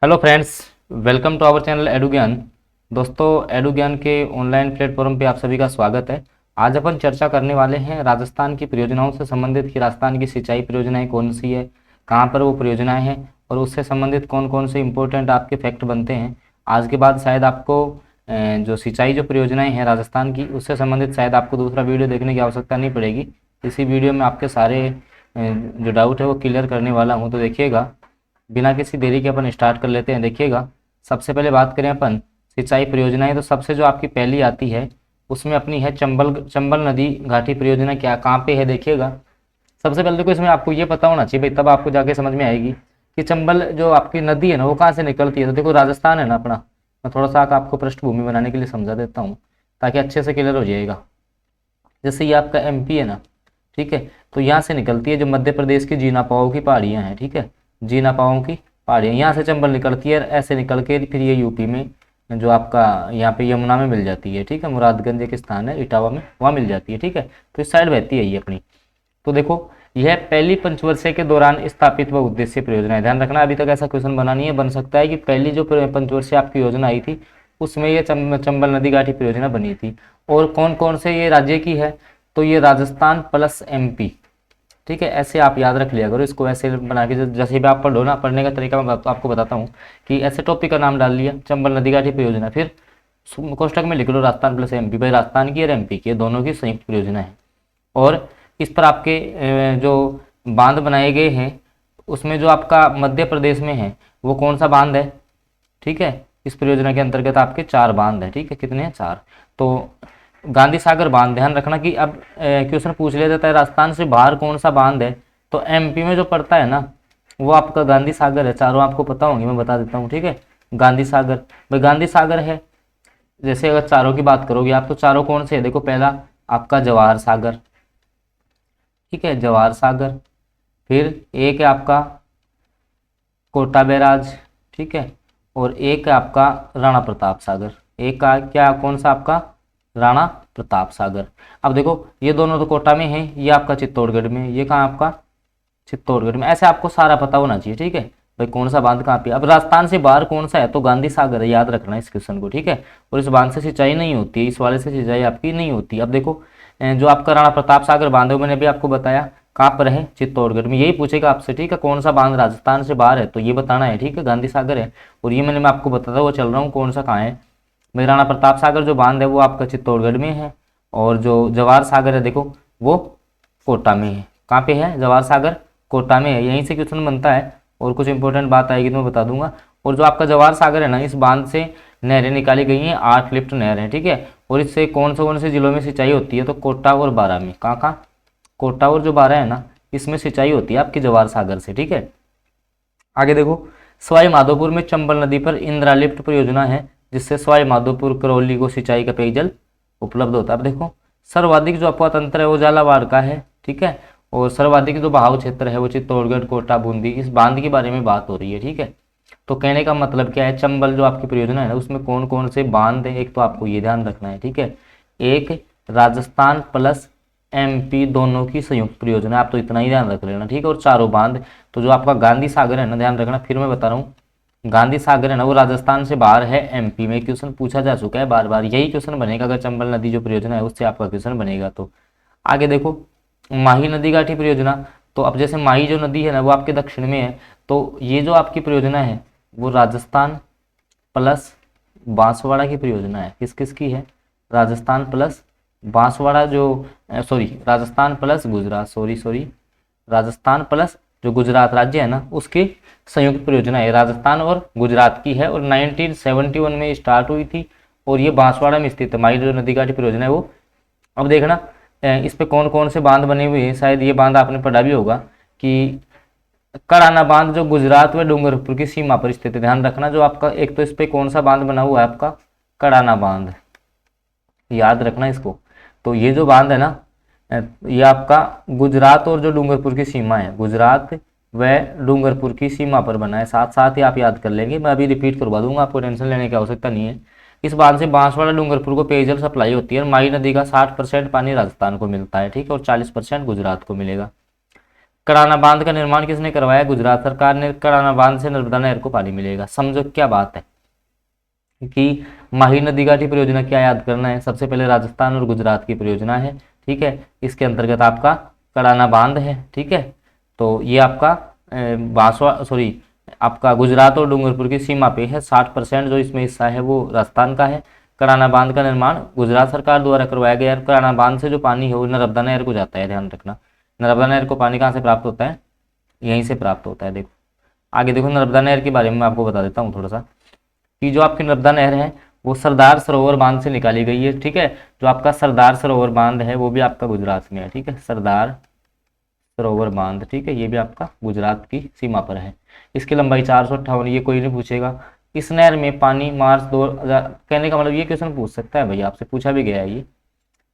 Hello friends, welcome to our channel Edu Gyan. दोस्तों, एडु ज्ञान के ऑनलाइन प्लेटफॉर्म पे आप सभी का स्वागत है। आज अपन चर्चा करने वाले हैं राजस्थान की परियोजनाओं से संबंधित कि राजस्थान की सिंचाई परियोजनाएं कौन सी है, कहाँ पर वो परियोजनाएं हैं और उससे संबंधित कौन कौन से इंपॉर्टेंट आपके फैक्ट बनते हैं। आज के बाद शायद आपको जो सिंचाई जो परियोजनाएं हैं राजस्थान की, उससे संबंधित शायद आपको दूसरा वीडियो देखने की आवश्यकता नहीं पड़ेगी। इसी वीडियो में आपके सारे जो डाउट है वो क्लियर करने वाला हूँ। तो देखिएगा, बिना किसी देरी के अपन स्टार्ट कर लेते हैं। देखिएगा, सबसे पहले बात करें अपन सिंचाई परियोजनाएं, तो सबसे जो आपकी पहली आती है उसमें अपनी है चंबल नदी घाटी परियोजना। क्या कहाँ पे है? देखिएगा, सबसे पहले तो इसमें आपको ये पता होना चाहिए भाई, तब आपको जाके समझ में आएगी कि चंबल जो आपकी नदी है ना वो कहाँ से निकलती है। तो देखो, राजस्थान है ना अपना। मैं थोड़ा सा आपको पृष्ठभूमि बनाने के लिए समझा देता हूँ ताकि अच्छे से क्लियर हो जाएगा। जैसे ये आपका एमपी है ना, ठीक है, तो यहाँ से निकलती है जो मध्य प्रदेश की जीना पाओ की पहाड़ियाँ हैं, ठीक है, जीना पाओ की पहाड़ियाँ, यहाँ से चंबल निकलती है, ऐसे निकल के फिर ये यूपी में जो आपका यहाँ पे यमुना में मिल जाती है, ठीक है, मुरादगंज एक स्थान है इटावा में, वहाँ मिल जाती है, ठीक है। तो इस साइड बहती है ये अपनी। तो देखो, यह पहली पंचवर्षीय के दौरान स्थापित व उद्देश्य परियोजना है। ध्यान रखना, अभी तक ऐसा क्वेश्चन बना नहीं है। बन सकता है कि पहली जो पंचवर्षीय आपकी योजना आई थी उसमें ये चंबल नदी घाटी परियोजना बनी थी। और कौन कौन से ये राज्य की है? तो ये राजस्थान प्लस एमपी, ठीक है। ऐसे आप याद रख लिया करो इसको, ऐसे बना के जैसे भी आप पढ़ो ना, पढ़ने का तरीका मैं आपको बताता हूँ कि ऐसे टॉपिक का नाम डाल लिया चंबल नदी घाटी परियोजना, फिर कोष्टक में लिख लो राजस्थान प्लस एमपी। भाई, राजस्थान की और एमपी की दोनों की संयुक्त परियोजना है। और इस पर आपके जो बांध बनाए गए हैं उसमें जो आपका मध्य प्रदेश में है वो कौन सा बांध है? ठीक है, इस परियोजना के अंतर्गत आपके 4 बांध है, ठीक है। कितने हैं? 4। तो गांधी सागर बांध, ध्यान रखना कि अब क्वेश्चन पूछ लिया जाता है राजस्थान से बाहर कौन सा बांध है, तो एमपी में जो पड़ता है ना वो आपका गांधी सागर है। चारों आपको पता होंगे, मैं बता देता हूँ, ठीक है। गांधी सागर, भाई गांधी सागर है। जैसे अगर चारों की बात करोगे आप, तो चारों कौन से है? देखो, पहला आपका जवाहर सागर, ठीक है, जवाहर सागर। फिर एक है आपका कोटा बैराज, ठीक है, और एक है आपका राणा प्रताप सागर। एक का क्या, कौन सा आपका? राणा प्रताप सागर। अब देखो, ये दोनों तो कोटा में है, ये आपका चित्तौड़गढ़ में, ये कहाँ आपका? चित्तौड़गढ़ में। ऐसे आपको सारा पता होना चाहिए, ठीक है भाई, कौन सा बांध कहाँ पे। अब राजस्थान से बाहर कौन सा है? तो गांधी सागर है, याद रखना इस क्वेश्चन को, ठीक है। और इस बांध से सिंचाई नहीं होती है, इस वाले से सिंचाई आपकी नहीं होती। अब देखो, जो आपका राणा प्रताप सागर बांध है मैंने भी आपको बताया कहाँ पर है, चित्तौड़गढ़ में। यही पूछेगा आपसे, ठीक है, कौन सा बांध राजस्थान से बाहर है, तो ये बताना है, ठीक है, गांधी सागर है। और ये मैं आपको बताता हुआ चल रहा हूँ कौन सा कहाँ है। भाई, राणा प्रताप सागर जो बांध है वो आपका चित्तौड़गढ़ में है, और जो जवाहर सागर है देखो वो कोटा में है। कहाँ पे है? जवाहर सागर कोटा में है। यहीं से क्वेश्चन बनता है, और कुछ इंपॉर्टेंट बात आएगी तो मैं बता दूंगा। और जो आपका जवाहर सागर है ना, इस बांध से नहरें निकाली गई हैं, 8 लिफ्ट नहर हैं, ठीक है। और इससे कौन से जिलों में सिंचाई होती है? तो कोटा और बारां में। कहाँ कहाँ? कोटा और जो बारां है ना, इसमें सिंचाई होती है आपकी जवाहर सागर से, ठीक है। आगे देखो, सवाई माधोपुर में चंबल नदी पर इंदिरा लिफ्ट परियोजना है, जिससे सवाई माधोपुर करौली को सिंचाई का पेयजल उपलब्ध होता है। अब देखो, सर्वाधिक जो अपवा तंत्र है वो झालावाड़ का है, ठीक है, और सर्वाधिक जो बहाव क्षेत्र है वो चित्तौड़गढ़, कोटा, बूंदी। इस बांध के बारे में बात हो रही है, ठीक है। तो कहने का मतलब क्या है, चंबल जो आपकी परियोजना है ना उसमें कौन कौन से बांध है, एक तो आपको ये ध्यान रखना है, ठीक है। एक राजस्थान प्लस एमपी दोनों की संयुक्त परियोजना, आप तो इतना ही ध्यान रख लेना, ठीक है। और चारों बांध, तो जो आपका गांधी सागर है ना, ध्यान रखना, फिर मैं बता रहा हूँ, गांधी सागर है ना वो राजस्थान से बाहर है, एमपी में। क्वेश्चन पूछा जा चुका है बार बार, यही क्वेश्चन बनेगा अगर चंबल नदी जो परियोजना है उससे आपका क्वेश्चन बनेगा। तो आगे देखो, माही नदी घाटी परियोजना। तो अब जैसे माही जो नदी है ना वो आपके दक्षिण में है, तो ये जो आपकी परियोजना है वो राजस्थान प्लस बांसवाड़ा की परियोजना है। किस किस की है? राजस्थान प्लस बांसवाड़ा, जो sorry Rajasthan plus Gujarat, sorry Rajasthan plus जो गुजरात राज्य है ना उसकी संयुक्त परियोजना है, राजस्थान और गुजरात की है, और 1971 में स्टार्ट हुई थी, और ये बांसवाड़ा में स्थित है। माही जो नदी घाटी परियोजना है वो। अब देखना, इस पे कौन कौन से बांध बने हुए हैं, शायद ये बांध आपने पढ़ा भी होगा कि कड़ाना बांध जो गुजरात व डूंगरपुर की सीमा पर स्थित है। ध्यान रखना, जो आपका एक तो इस पे कौन सा बांध बना हुआ है आपका? कड़ाना बांध, याद रखना इसको। तो ये जो बांध है ना, ये आपका गुजरात और जो डूंगरपुर की सीमा है, गुजरात व डूंगरपुर की सीमा पर बना है। साथ साथ ही आप याद कर लेंगे, मैं अभी रिपीट करवा दूंगा, आपको टेंशन लेने की आवश्यकता नहीं है। इस बांध से बांसवाड़ा डूंगरपुर को पेयजल सप्लाई होती है, और माही नदी का 60% पानी राजस्थान को मिलता है, ठीक है, और 40% गुजरात को मिलेगा। कड़ाना बांध का निर्माण किसने करवाया? गुजरात सरकार ने। कड़ाना बांध से नर्मदा नहर को पानी मिलेगा। समझो क्या बात है कि माही नदी घाटी परियोजना क्या याद करना है? सबसे पहले राजस्थान और गुजरात की परियोजना है, ठीक है। इसके अंतर्गत आपका कड़ाना बांध है, ठीक है। तो ये आपका बांसवा सॉरी आपका गुजरात और डूंगरपुर की सीमा पे है। 60% जो इसमें हिस्सा है वो राजस्थान का है। कड़ाना बांध का निर्माण गुजरात सरकार द्वारा करवाया गया। कड़ाना बांध से जो पानी है वो नर्मदा नहर को जाता है, ध्यान रखना। नर्मदा नहर को पानी कहाँ से प्राप्त होता है? यहीं से प्राप्त होता है। देखो आगे देखो, नर्मदा नहर के बारे में मैं आपको बता देता हूँ थोड़ा सा, कि जो आपकी नर्मदा नहर है वो सरदार सरोवर बांध से निकाली गई है, ठीक है। जो आपका सरदार सरोवर बांध है वो भी आपका गुजरात में है, ठीक है। सरदार सरोवर बांध, ठीक है, ये भी आपका गुजरात की सीमा पर है। इसकी लंबाई 458, ये कोई नहीं पूछेगा। इस नहर में पानी मार्च 2000, कहने का मतलब ये क्वेश्चन पूछ सकता है भाई, आपसे पूछा भी गया है ये,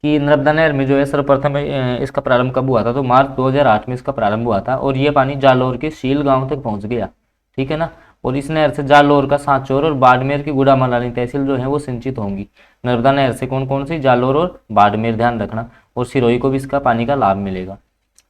कि नर्मदा नहर में जो है सर्वप्रथम इसका प्रारंभ कब हुआ था? तो मार्च 2008 में इसका प्रारंभ हुआ था और ये पानी जालौर के शील गांव तक पहुंच गया, ठीक है ना। और इस नहर से जालौर का सांचौर और बाड़मेर की गुड़ामलानी तहसील जो है वो सिंचित होंगी। नर्मदा नहर से कौन कौन सी? जालौर और बाड़मेर, ध्यान रखना। और सिरोही को भी इसका पानी का लाभ मिलेगा।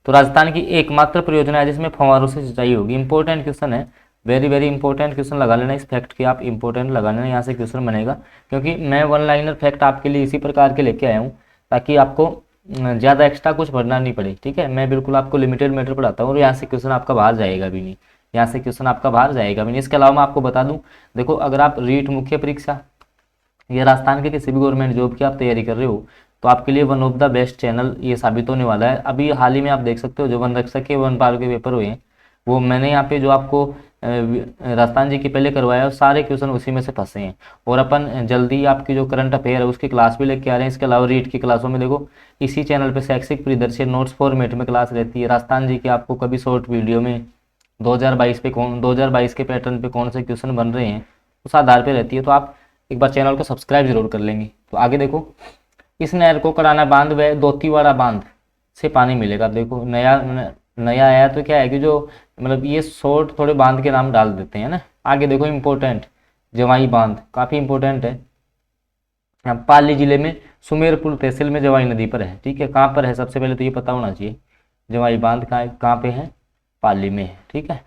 तो राजस्थान की एकमात्र परियोजना है जिसमें फव्वारों से सिंचाई होगी। इंपॉर्टेंट क्वेश्चन है, वेरी वेरी इंपॉर्टेंट क्वेश्चन लगा लेना इस फैक्ट की, आप इंपॉर्टेंट लगा लेना, यहाँ से क्वेश्चन बनेगा। क्योंकि मैं वन लाइनर फैक्ट आपके लिए इसी प्रकार के लेके आया हूँ ताकि आपको ज़्यादा एक्स्ट्रा कुछ पढ़ना नहीं पड़े, ठीक है। मैं बिल्कुल आपको लिमिटेड मैटर पढ़ाता हूँ और यहाँ से क्वेश्चन आपका बाहर जाएगा भी नहीं, यहाँ से क्वेश्चन आपका बाहर जाएगा भी नहीं। इसके अलावा मैं आपको बता दूँ, देखो अगर आप रीट मुख्य परीक्षा या राजस्थान के किसी भी गवर्नमेंट जॉब की आप तैयारी कर रहे हो तो आपके लिए one of the best channel ये साबित होने वाला है। अभी हाल ही में आप देख सकते हो जो वन रक्षक के वन पाल के पेपर हुए हैं, वो मैंने यहाँ पे जो आपको राजस्थान जी की पहले करवाया है, सारे क्वेश्चन उसी में से फंसे हैं। और अपन जल्दी आपकी जो करंट अफेयर है उसकी क्लास भी लेके आ रहे हैं। इसके अलावा रीट की क्लासों में देखो इसी चैनल पे शैक्षिक परिदृश्य नोट्स फॉर्मेट में क्लास रहती है। राजस्थान जी की आपको कभी शॉर्ट वीडियो में 2022 के पैटर्न पे कौन से क्वेश्चन बन रहे हैं उस आधार पर रहती है। तो आप एक बार चैनल को सब्सक्राइब जरूर कर लेंगे। तो आगे देखो, इस नहर को कड़ाना बांध व दोतीवाड़ा बांध से पानी मिलेगा। देखो नया आया तो क्या है कि जो मतलब ये शॉर्ट थोड़े बांध के नाम डाल देते हैं ना। आगे देखो इंपॉर्टेंट, जवाई बांध काफ़ी इंपॉर्टेंट है। पाली जिले में सुमेरपुर तहसील में जवाई नदी पर है, ठीक है। कहाँ पर है? सबसे पहले तो ये पता होना चाहिए जवाई बांध कहाँ पे है? पाली में है, ठीक है।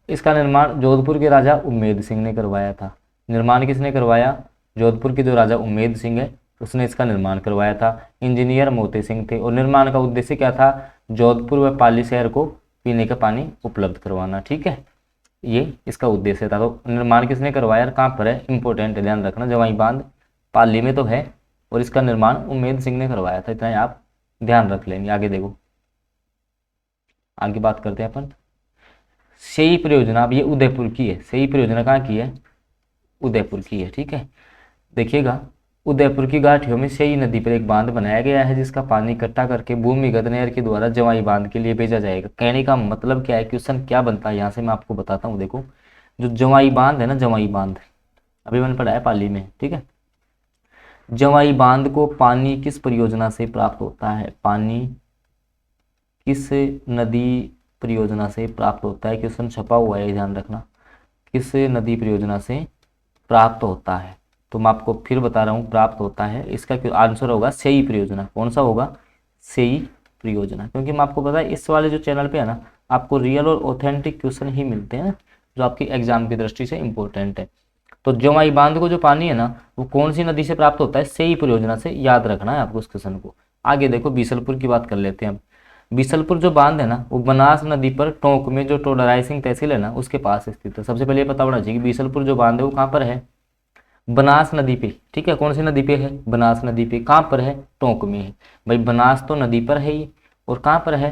इसका निर्माण जोधपुर के राजा उम्मेद सिंह ने करवाया था। निर्माण किसने करवाया? जोधपुर के जो राजा उम्मेद सिंह है उसने इसका निर्माण करवाया था। इंजीनियर मोती सिंह थे और निर्माण का उद्देश्य क्या था? जोधपुर व पाली शहर को पीने का पानी उपलब्ध करवाना, ठीक है। ये इसका उद्देश्य था। तो निर्माण किसने करवाया और कहाँ पर है? इंपॉर्टेंट है, ध्यान रखना। जवाई बांध पाली में तो है और इसका निर्माण उम्मेद सिंह ने करवाया था, इतना ही आप ध्यान रख लेंगे। आगे देखो, आगे बात करते हैं अपन सेई परियोजना। अब ये उदयपुर की है। सेई परियोजना कहाँ की है? उदयपुर की है, ठीक है। देखिएगा उदयपुर की घाटियों में सेई नदी पर एक बांध बनाया गया है जिसका पानी इकट्ठा करके भूमिगत नहर के द्वारा जवाई बांध के लिए भेजा जाएगा। कहने का मतलब क्या है? क्वेश्चन क्या बनता है यहाँ से मैं आपको बताता हूँ। देखो जो जवाई बांध है ना, जवाई बांध अभी मैंने पढ़ा है पाली में, ठीक है। जवाई बांध को पानी किस परियोजना से प्राप्त होता है? पानी किस नदी परियोजना से प्राप्त होता है? क्वेश्चन छपा हुआ है, ध्यान रखना। किस नदी परियोजना से प्राप्त होता है? तो मैं आपको फिर बता रहा हूँ, प्राप्त होता है इसका आंसर होगा सेई परियोजना। कौन सा होगा? सेई परियोजना। क्योंकि मैं आपको पता है इस वाले जो चैनल पे है ना, आपको रियल और ऑथेंटिक क्वेश्चन ही मिलते हैं जो आपकी एग्जाम की दृष्टि से इंपॉर्टेंट है। तो जवाई बांध को जो पानी है ना वो कौन सी नदी से प्राप्त होता है? सेई परियोजना से, याद रखना है आपको इस क्वेश्चन को। आगे देखो बीसलपुर की बात कर लेते हैं अब। बीसलपुर जो बांध है ना वो बनास नदी पर टोंक में जो टोडराई सिंह तहसील है ना उसके पास स्थित है। सबसे पहले ये पता होना चाहिए कि बीसलपुर जो बांध है वो कहाँ पर है? बनास नदी पे, ठीक है। कौन सी नदी पे है? बनास नदी पे। कहाँ पर है? टोंक में है। भाई बनास तो नदी पर है ही और कहाँ पर है?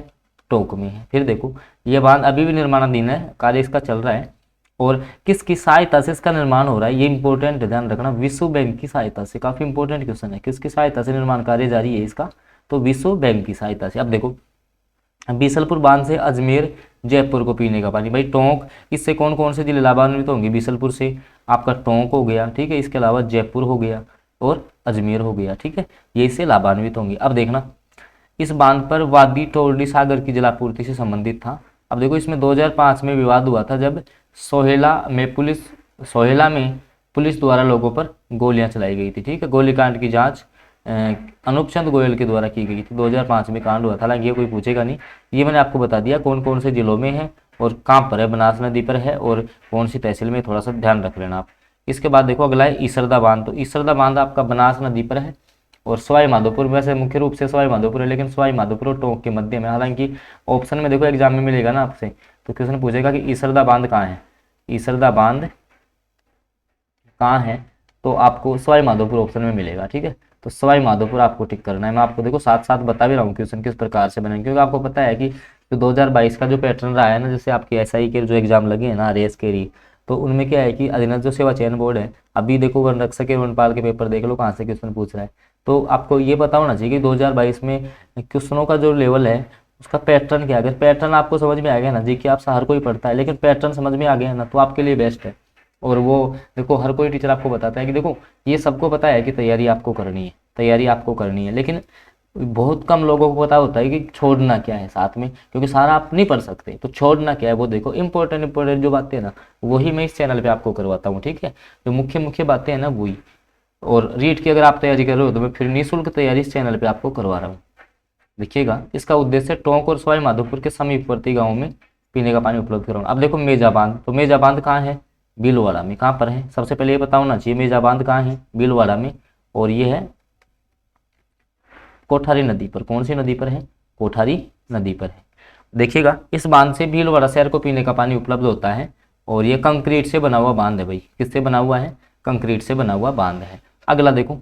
टोंक में है। फिर देखो ये बांध अभी भी निर्माणाधीन है, कार्य इसका चल रहा है। और किसकी सहायता से इसका निर्माण हो रहा है? ये इंपॉर्टेंट है, ध्यान रखना। विश्व बैंक की सहायता से। काफी इंपॉर्टेंट क्वेश्चन है। किसकी सहायता से निर्माण कार्य जारी है इसका? तो विश्व बैंक की सहायता से। अब देखो बीसलपुर बांध से अजमेर जयपुर को पीने का पानी। भाई टोंक, इससे कौन कौन से जिले लाभान्वित होंगे? बीसलपुर से आपका टोंक हो गया, ठीक है। इसके अलावा जयपुर हो गया और अजमेर हो गया, ठीक है। ये इससे लाभान्वित होंगे। अब देखना इस बांध पर वादी टोरडी सागर की जलापूर्ति से संबंधित था। अब देखो इसमें 2005 में विवाद हुआ था जब सोहेला में पुलिस द्वारा लोगों पर गोलियां चलाई गई थी, ठीक है। गोलीकांड की जांच अनूप चंद गोयल के द्वारा की गई थी। 2005 में कांड हुआ था, हालांकि ये कोई पूछेगा नहीं। ये मैंने आपको बता दिया कौन कौन से जिलों में है और कहाँ पर है, बनास नदी पर है और कौन सी तहसील में, थोड़ा सा ध्यान रख लेना आप। इसके बाद देखो अगला है ईसरदा बांध। तो ईसरदा बांध आपका बनास नदी पर है और सवाई माधोपुर, वैसे मुख्य रूप से सवाई माधोपुर है, लेकिन सवाई माधोपुर और टोंक के मध्य में। हालांकि ऑप्शन में देखो एग्जाम में मिलेगा ना आपसे, तो क्वेश्चन पूछेगा कि ईसरदा बांध कहाँ है, ईसरदा बांध कहाँ है, तो आपको सवाई माधोपुर ऑप्शन में मिलेगा। ठीक है, तो सवाई माधोपुर आपको टिक करना है। मैं आपको देखो साथ साथ बता भी रहा हूँ क्वेश्चन किस प्रकार से बनेंगे, क्योंकि आपको पता है कि जो 2022 का जो पैटर्न रहा है ना, जैसे आपके एसआई के जो एग्जाम लगे हैं ना, रेस के री, तो उनमें क्या है कि अधीनस्थ जो सेवा चयन बोर्ड है, अभी देखो वन रक्षक एवं वनपाल के पेपर देख लो कहाँ से क्वेश्चन पूछ रहा है। तो आपको ये पता होना चाहिए कि 2022 में क्वेश्चनों का जो लेवल है उसका पैटर्न क्या है। अगर पैटर्न आपको समझ में आ गया ना, जी कि आप हर कोई पढ़ता है, लेकिन पैटर्न समझ में आ गया ना, तो आपके लिए बेस्ट है। और वो देखो हर कोई टीचर आपको बताता है कि देखो ये सबको पता है कि तैयारी आपको करनी है, तैयारी आपको करनी है, लेकिन बहुत कम लोगों को पता होता है कि छोड़ना क्या है साथ में, क्योंकि सारा आप नहीं पढ़ सकते, तो छोड़ना क्या है वो देखो। इंपॉर्टेंट जो बातें हैं ना, वही मैं इस चैनल पे आपको करवाता हूँ। ठीक है, जो मुख्य मुख्य बातें हैं ना वही। और रीट की अगर आप तैयारी कर रहे हो तो मैं फिर निःशुल्क तैयारी इस चैनल पे आपको करवा रहा हूँ। देखिएगा, इसका उद्देश्य टोंक और सवाई माधोपुर के समीपवर्ती गाँव में पीने का पानी उपलब्ध कराना। अब देखो मेजा बांध, तो मेजा बांध कहाँ है, भीलवाड़ा में। कहाँ पर है, सबसे पहले ये पता होना चाहिए मेजा बांध कहाँ है, भीलवाड़ा में, और ये है कोठारी नदी पर। कौन सी नदी पर है, कोठारी नदी पर है। देखिएगा, इस बांध से भीलवाड़ा शहर को पीने का पानी उपलब्ध होता है, और ये कंक्रीट से बना हुआ बांध है भाई। किससे बना हुआ है, कंक्रीट से बना हुआ बांध है। अगला देखो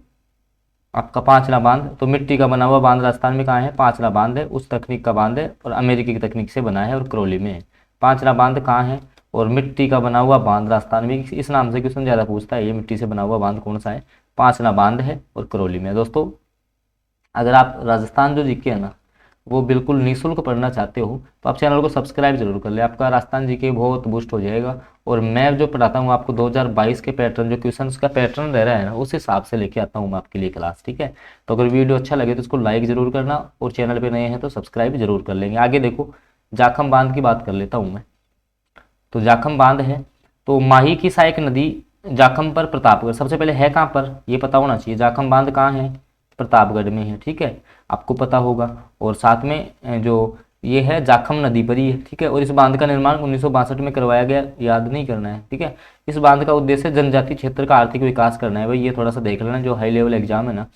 आपका पांचला बांध, तो मिट्टी का बना हुआ बांध राजस्थान में कहाँ है, पांचला बांध है, उस तकनीक का बांध है और अमेरिकी की तकनीक से बना है और करौली में है। पांचला बांध कहाँ है और मिट्टी का बना हुआ बांध राजस्थान में, इस नाम से क्वेश्चन ज़्यादा पूछता है, ये मिट्टी से बना हुआ बांध कौन सा है, पांचला बांध है और करौली में। दोस्तों अगर आप राजस्थान जो जीके है ना वो बिल्कुल निःशुल्क पढ़ना चाहते हो, तो आप चैनल को सब्सक्राइब जरूर कर ले, आपका राजस्थान जीके बहुत बूस्ट हो जाएगा। और मैं जो पढ़ाता हूँ आपको 2022 के पैटर्न, जो क्वेश्चन का पैटर्न रह रहा है ना, उस हिसाब से लेके आता हूँ मैं आपके लिए क्लास। ठीक है, तो अगर वीडियो अच्छा लगे तो उसको लाइक जरूर करना, और चैनल पर नए हैं तो सब्सक्राइब जरूर कर लेंगे। आगे देखो जाखम बांध की बात कर लेता हूँ मैं। तो जाखम बांध है, तो माही की सहायक नदी जाखम पर प्रतापगढ़, सबसे पहले है कहाँ पर ये पता होना चाहिए। जाखम बांध कहाँ है, प्रतापगढ़ में है। ठीक है, आपको पता होगा। और साथ में जो ये है जाखम नदी पर ही है। ठीक है, और इस बांध का निर्माण 1962 में करवाया गया, याद नहीं करना है। ठीक है, इस बांध का उद्देश्य जनजातीय क्षेत्र का आर्थिक विकास करना है भाई, ये थोड़ा सा देख लेना, जो हाई लेवल एग्जाम है ना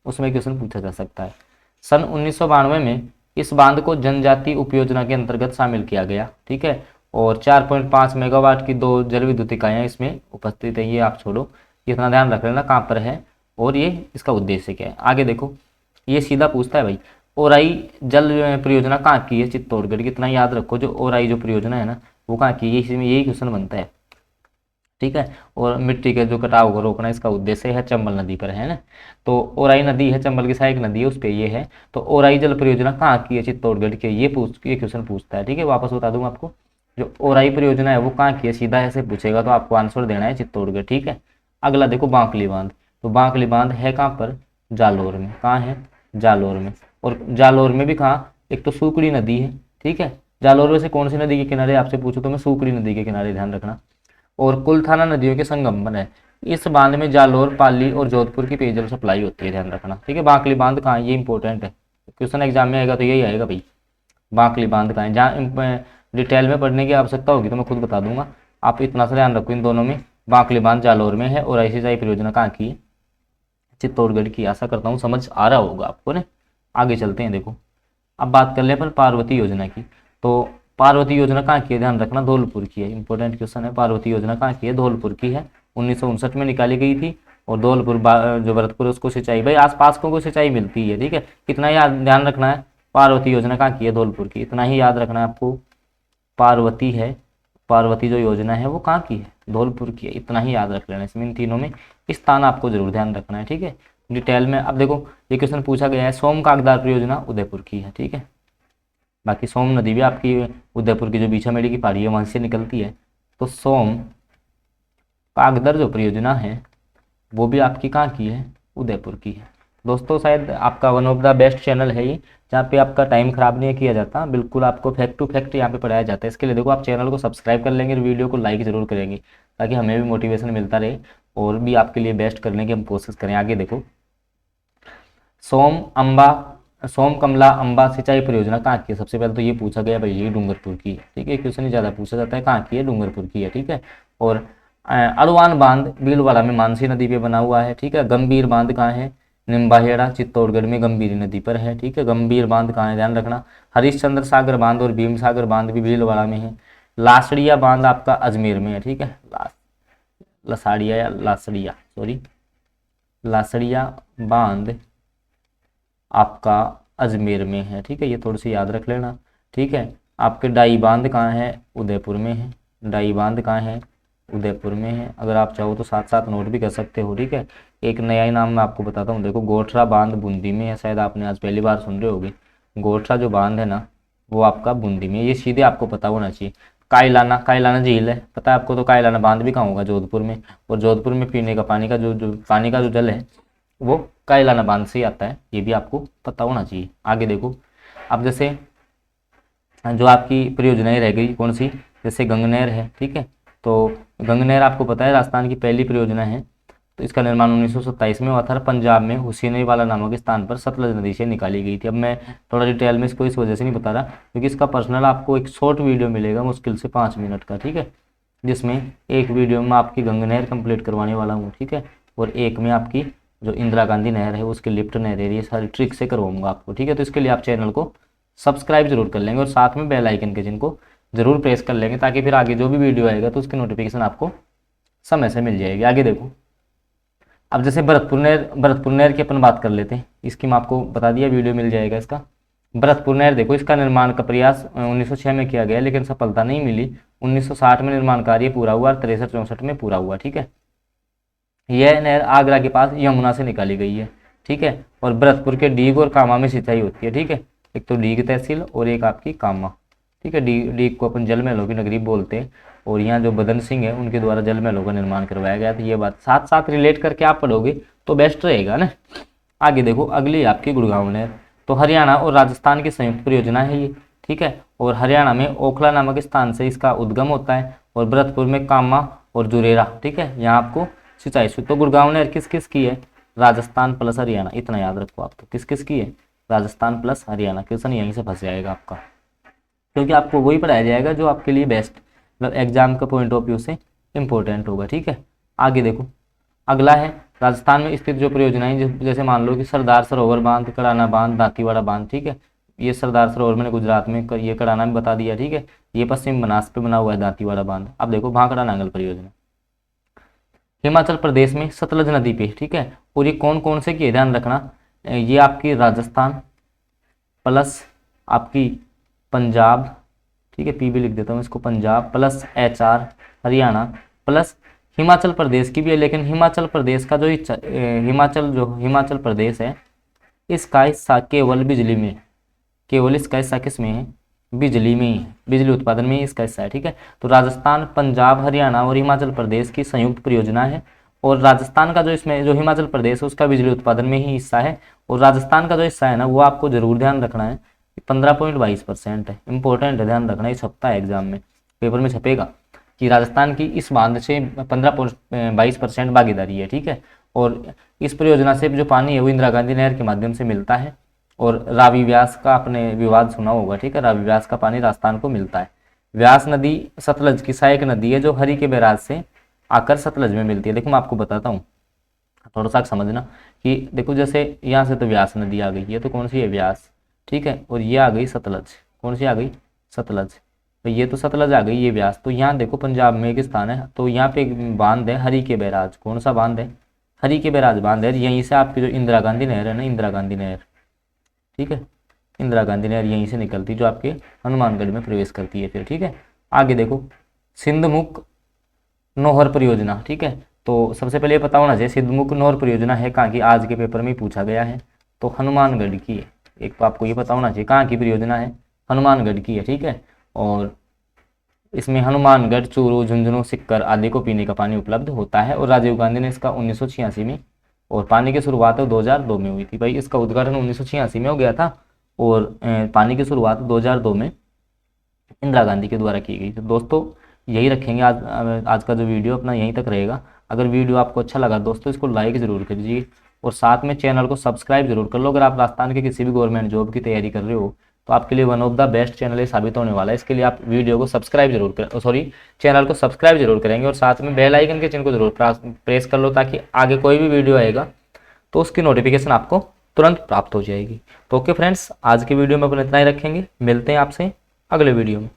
उसमें क्वेश्चन पूछा जा सकता है। सन 1992 में इस बांध को जनजातीय उपयोजना के अंतर्गत शामिल किया गया। ठीक है, और 4.5 मेगावाट की 2 जल विद्युत इकाइयाँ इसमें उपस्थित है। ये आप छोड़ो, इतना ध्यान रख लेना कहाँ पर है और ये इसका उद्देश्य क्या है। आगे देखो, ये सीधा पूछता है भाई ओराई जल परियोजना कहाँ की है, चित्तौड़गढ़ की। इतना याद रखो, जो ओराई जो परियोजना है ना वो कहाँ की है, इसमें यही क्वेश्चन बनता है। ठीक है, और मिट्टी के जो कटाव को रोकना इसका उद्देश्य है, चंबल नदी पर है ना। तो ओराई नदी है, चंबल की सहायक नदी है, उस पर ये है। तो ओराई जल परियोजना कहाँ की है, चित्तौड़गढ़ की, ये क्वेश्चन पूछता है। ठीक है, वापस बता दूँ आपको, जो ओराई परियोजना है वो कहाँ की है, सीधा ऐसे पूछेगा तो आपको आंसर देना है चित्तौड़गढ़। ठीक है, अगला देखो बांकली बांध। तो बांकली बांध है कहाँ पर, जालोर में। कहाँ है, जालोर में। और जालोर में भी कहाँ, एक तो सूकड़ी नदी है। ठीक है, जालोर में से कौन सी नदी के किनारे आपसे पूछो तो मैं सूकड़ी नदी के किनारे, ध्यान रखना। और कुलथाना नदियों के संगम पर है। इस बांध में जालोर, पाली और जोधपुर की पेयजल सप्लाई होती है, ध्यान रखना। ठीक है, बांकली बांध कहाँ है, ये इंपॉर्टेंट है, क्वेश्चन एग्जाम में आएगा तो यही आएगा भाई, बांकली बांध कहाँ है। जहाँ डिटेल में पढ़ने की आवश्यकता होगी तो मैं खुद बता दूंगा, आप इतना सा ध्यान रखो इन दोनों में। बांकली बांध जालोर में है और ऐसी परियोजना कहाँ की है, चित्तौड़गढ़ की। आशा करता हूँ समझ आ रहा होगा आपको ना। आगे चलते हैं, देखो अब बात कर ले अपन पार्वती योजना की। तो पार्वती योजना कहाँ की है, ध्यान रखना, धौलपुर की है। इंपॉर्टेंट क्वेश्चन है, पार्वती योजना कहाँ की है, धौलपुर की है। 1959 में निकाली गई थी, और धौलपुर जो भरतपुर उसको सिंचाई, भाई आसपास को सिंचाई मिलती है। ठीक है, कितना याद ध्यान रखना है, पार्वती योजना कहाँ की है, धौलपुर की, इतना ही याद रखना है आपको। पार्वती है, पार्वती जो योजना है वो कहाँ की है, धौलपुर की है, इतना ही याद रख लेना। इसमें इन तीनों में स्थान आपको जरूर ध्यान रखना है। ठीक है, डिटेल में। अब देखो ये क्वेश्चन पूछा गया है, सोम कागदार परियोजना उदयपुर की है। ठीक है, बाकी सोम नदी भी आपकी उदयपुर की जो बीछामेड़ी की पहाड़ी है वहाँ से निकलती है। तो सोम कागदर जो परियोजना है वो भी आपकी कहाँ की है, उदयपुर की है। दोस्तों शायद आपका one of the best channel है ये, जहाँ पे आपका टाइम खराब नहीं किया जाता, बिल्कुल आपको फैक्ट टू फैक्ट यहाँ पे पढ़ाया जाता है। इसके लिए देखो आप चैनल को सब्सक्राइब कर लेंगे और वीडियो को लाइक जरूर करेंगे, ताकि हमें भी मोटिवेशन मिलता रहे और भी आपके लिए बेस्ट करने की हम कोशिश करें। आगे देखो, सोम कमला अंबा सिंचाई परियोजना कहाँ की है? सबसे पहले तो ये पूछा गया भाई, ये डूंगरपुर की है, ठीक है। क्वेश्चन ही ज़्यादा पूछा जाता है, कहाँ की है? डूंगरपुर की है, ठीक है। और अड़वान बांध भीलवाड़ा में मानसी नदी पे बना हुआ है, ठीक है। गंभीर बांध कहाँ है? निम्बाहेड़ा चित्तौड़गढ़ में गंभीरी नदी पर है, ठीक है। गंभीर बांध कहाँ है? ध्यान रखना। हरिश्चंद्र सागर बांध और भीम सागर बांध भी भीलवाड़ा में है। लासड़िया बांध आपका अजमेर में है, ठीक है। लसाड़िया या लासड़िया, सॉरी, लासड़िया बांध आपका अजमेर में है, ठीक है। ये थोड़ी सी याद रख लेना, ठीक है। आपके डाई बांध कहाँ है? उदयपुर में है। डाई बांध कहाँ है? उदयपुर में है। अगर आप चाहो तो साथ साथ नोट भी कर सकते हो, ठीक है। एक नया ही नाम मैं आपको बताता हूँ, देखो गोठरा बांध बूंदी में है, शायद आपने आज पहली बार सुन रहे होगे। गोठरा जो बांध है ना, वो आपका बूंदी में, ये सीधे आपको पता होना चाहिए। कायलाना झील है, पता है आपको? तो कायलाना बांध भी कहाँ होगा? जोधपुर में। और जोधपुर में पीने का पानी का जो जल है वो कायलाना बांध से ही आता है, ये भी आपको पता होना चाहिए। आगे देखो, अब जैसे जो आपकी परियोजनाएं रह गई कौन सी, जैसे गंगनहर है, ठीक है। तो गंगनहर आपको पता है राजस्थान की पहली परियोजना है, तो इसका निर्माण 1927 में हुआ था। पंजाब में हुसैनीवाला नामक स्थान पर सतलज नदी से निकाली गई थी। अब मैं थोड़ा डिटेल में इसको इस वजह से नहीं बता रहा क्योंकि इसका पर्सनल आपको एक शॉर्ट वीडियो मिलेगा, मुश्किल से 5 मिनट का, ठीक है। जिसमें एक वीडियो में आपकी गंगनहर कंप्लीट करवाने वाला हूँ, ठीक है। और एक में आपकी जो इंदिरा गांधी नहर है उसके लिफ्ट नहर है, ये सारी ट्रिक से करवाऊंगा आपको, ठीक है। तो इसके लिए आप चैनल को सब्सक्राइब जरूर कर लेंगे और साथ में बेल आइकन के जिनको जरूर प्रेस कर लेंगे ताकि फिर आगे जो भी वीडियो आएगा तो उसकी नोटिफिकेशन आपको समय से मिल जाएगी। आगे देखो, अब जैसे भरतपुर नहर की अपन बात कर लेते हैं, इसकी मैं आपको बता दिया, वीडियो मिल जाएगा इसका। भरतपुर नहर देखो, इसका निर्माण का प्रयास 1906 में किया गया लेकिन सफलता नहीं मिली। 1960 में निर्माण कार्य पूरा हुआ और 63-64 में पूरा हुआ, ठीक है। यह नहर आगरा के पास यमुना से निकाली गई है, ठीक है। और भरतपुर के डीग और कामा में सिंचाई होती है, ठीक है। एक तो डीग तहसील और एक आपकी कामा, ठीक है। डीग को अपन जल महलों की नगरी बोलते हैं और यहाँ जो बदन सिंह है उनके द्वारा जल महलों का निर्माण करवाया गया था। ये बात साथ साथ रिलेट करके आप पढ़ोगे तो बेस्ट रहेगा ना। आगे देखो, अगली आपकी गुड़गांव नहर, तो हरियाणा और राजस्थान की संयुक्त परियोजना है ये, ठीक है। और हरियाणा में ओखला नामक स्थान से इसका उद्गम होता है और भरतपुर में कामा और जुरेरा, ठीक है, यहाँ आपको सिंचाई। तो गुड़गांव नहर किस किस की है? राजस्थान प्लस हरियाणा, इतना याद रखो आप। तो किस किस की है? राजस्थान प्लस हरियाणा। क्वेश्चन यहीं से फंस जाएगा आपका क्योंकि आपको वही पढ़ाया जाएगा जो आपके लिए बेस्ट, मतलब एग्जाम का पॉइंट ऑफ व्यू से इंपॉर्टेंट होगा, ठीक है। आगे देखो, अगला है राजस्थान में स्थित जो परियोजनाएं, जैसे मान लो कि सरदार सरोवर बांध, कड़ाना बांध, दांतीवाड़ा बांध, ठीक है। ये सरदार सरोवर मैंने गुजरात में, ये कड़ाना में बता दिया, ठीक है। ये पश्चिम बनास पे बना हुआ है दांतीवाड़ा बांध। अब देखो भाखड़ा नांगल परियोजना हिमाचल प्रदेश में सतलज नदी पे, ठीक है। और ये कौन कौन से की है? ध्यान रखना, ये आपकी राजस्थान प्लस आपकी पंजाब, ठीक है। पी भी लिख देता हूँ इसको, Punjab plus HR Haryana plus Himachal Pradesh की भी है। लेकिन हिमाचल प्रदेश का जो हिमाचल प्रदेश है इसका हिस्सा केवल बिजली में, केवल इसका हिस्सा किस में है? बिजली में ही है, बिजली उत्पादन में ही इसका हिस्सा है, ठीक है। तो राजस्थान, पंजाब, हरियाणा और हिमाचल प्रदेश की संयुक्त परियोजना है। और राजस्थान का जो इसमें जो हिमाचल प्रदेश है उसका बिजली उत्पादन में ही हिस्सा है। और राजस्थान का जो हिस्सा है ना वो आपको जरूर ध्यान रखना है, 15.22% है। इंपॉर्टेंट है, ध्यान रखना, ये छपता है एग्जाम में, पेपर में छपेगा कि राजस्थान की इस बांध से 15.22% भागीदारी है, ठीक है। और इस परियोजना से जो पानी है वो इंदिरा गांधी नहर के माध्यम से मिलता है। और रावी व्यास का आपने विवाद सुना होगा, ठीक है। रावी व्यास का पानी राजस्थान को मिलता है। व्यास नदी सतलज की सहायक नदी है जो हरि के बैराज से आकर सतलज में मिलती है। देखो मैं आपको बताता हूँ, थोड़ा सा समझना कि देखो जैसे यहाँ से तो व्यास नदी आ गई है, तो कौन सी है? व्यास, ठीक है। और ये आ गई सतलज, कौन सी आ गई? सतलज। तो ये तो सतलज आ गई, ये व्यास। तो यहाँ देखो पंजाब में एक स्थान है, तो यहाँ पे एक बांध है हरि के बैराज। कौन सा बांध है? हरि के बैराज बांध है। यहीं से आपकी जो इंदिरा गांधी नहर है ना, इंदिरा गांधी नहर, ठीक है, इंदिरा गांधी नहर यहीं से निकलती जो आपके हनुमानगढ़ में प्रवेश करती है फिर, ठीक है। आगे देखो, सिंधमुख नौहर परियोजना, ठीक है। तो सबसे पहले ये पता होना चाहिए सिंधमुख नौहर परियोजना है कहाँ की, आज के पेपर में पूछा गया है, तो हनुमानगढ़ की है। एक तो आपको ये पता होना चाहिए कहाँ की परियोजना है, हनुमानगढ़ की है, ठीक है। और इसमें हनुमानगढ़, चूरू, झुंझुनू, सिक्कर आदि को पीने का पानी उपलब्ध होता है। और राजीव गांधी ने इसका 1986 में, और पानी की शुरुआत 2002 में हुई थी। भाई इसका उद्घाटन 1986 में हो गया था और पानी की शुरुआत 2002 में इंदिरा गांधी के द्वारा की गई। तो दोस्तों यही रखेंगे आज का जो वीडियो अपना यहीं तक रहेगा। अगर वीडियो आपको अच्छा लगा दोस्तों इसको लाइक ज़रूर कीजिए और साथ में चैनल को सब्सक्राइब जरूर कर लो। अगर आप राजस्थान के किसी भी गवर्नमेंट जॉब की तैयारी कर रहे हो तो आपके लिए one of the best channel ये साबित होने वाला है। इसके लिए आप वीडियो को सब्सक्राइब जरूर कर चैनल को सब्सक्राइब जरूर करेंगे और साथ में बेल आइकन के चिन्ह को जरूर प्रेस कर लो, ताकि आगे कोई भी वीडियो आएगा तो उसकी नोटिफिकेशन आपको तुरंत प्राप्त हो जाएगी। तो ओके फ्रेंड्स, आज की वीडियो में अपन इतना ही रखेंगे। मिलते हैं आपसे अगले वीडियो में।